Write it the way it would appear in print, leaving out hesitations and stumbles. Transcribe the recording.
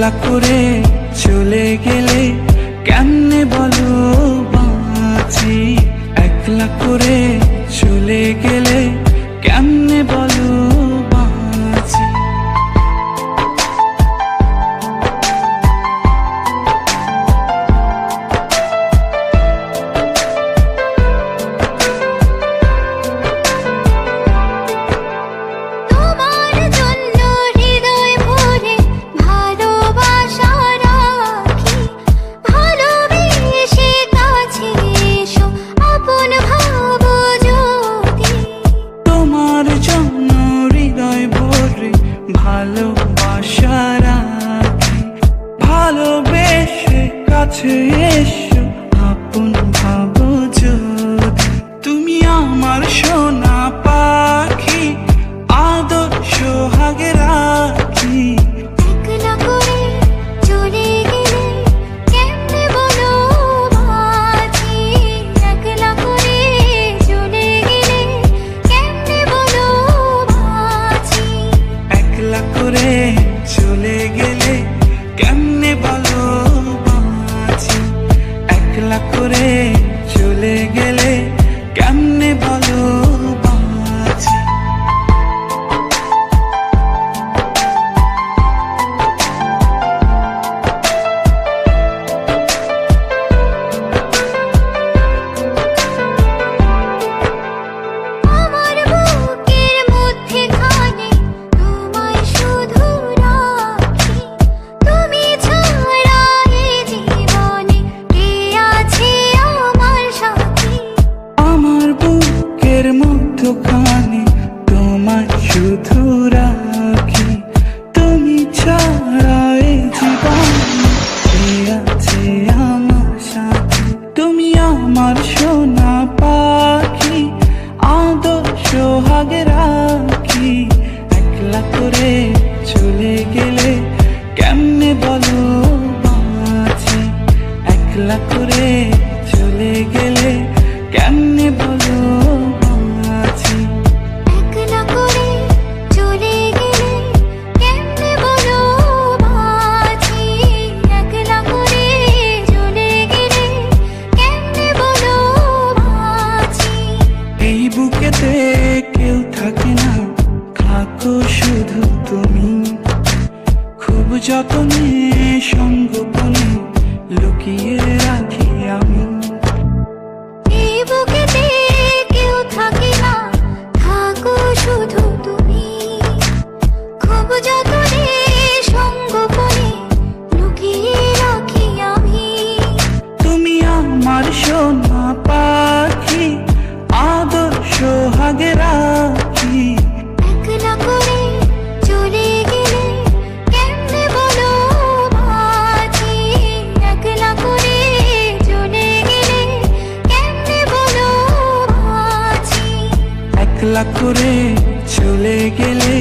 একলা করে চলে গেলে কেমনে বলো বাঁচি, একলা করে চলে গেলে কেমনে বলো বাঁচি। ভালোবাসা রাখি, ভালোবেসে কাছে এসো আপন ভাবো যদি। তুমি আমার সোনা পাখি, আদর সোহাগে রাখি। একলা করে চলে গেলে কেমনে বলো বাঁচি, একলা করে চলে গেলে কেমনে বলো বাঁচি। একলা করে চলে গেলে কেমনে বলো বাঁচি, একলা করে চলে গেলে কেমনে বলো বাঁচি। আমার বুকের মধ্যে খানে তোমায় শুধু রাখি, তুমি ছাড়া এ জীবনে কে আছে আমার সাথী। আমার বুকের মধ্যখানে তোমায় শুধু রাখি, তুমি ছাড়া এই জীবনে কে আছে আমার সাথে। তুমি আমার সোনা পাখি, আদর সোহাগে রাখি। একলা করে চলে গেলে কেমনে বলো বাঁচি, একলা করে চলে গেলে কেমনে বলো বাঁচি। একলা করে চলে গেলে কেমনে বলো বাঁচি, একলা করে চলে গেলে কেমনে বলো বাঁচি। এই বুকেতে কেউ থাকে না, থাকো শুধু তুমি। খুব যতনে সঙ্গোপনে লুকিয়ে রাখি আমি। এই বুকেতে কেউ থাকে না, থাকো শুধু তুমি। খুব যতনে সঙ্গোপনে লুকিয়ে রাখি আমি। তুমি আমার সোনা পাখি, আদর সোহাগে রাখি। একলা করে চলে গেলে কেমনে বলো বাঁচি, একলা করে চলে গেলে কেমনে বলো বাঁচি। একলা করে চলে গেলে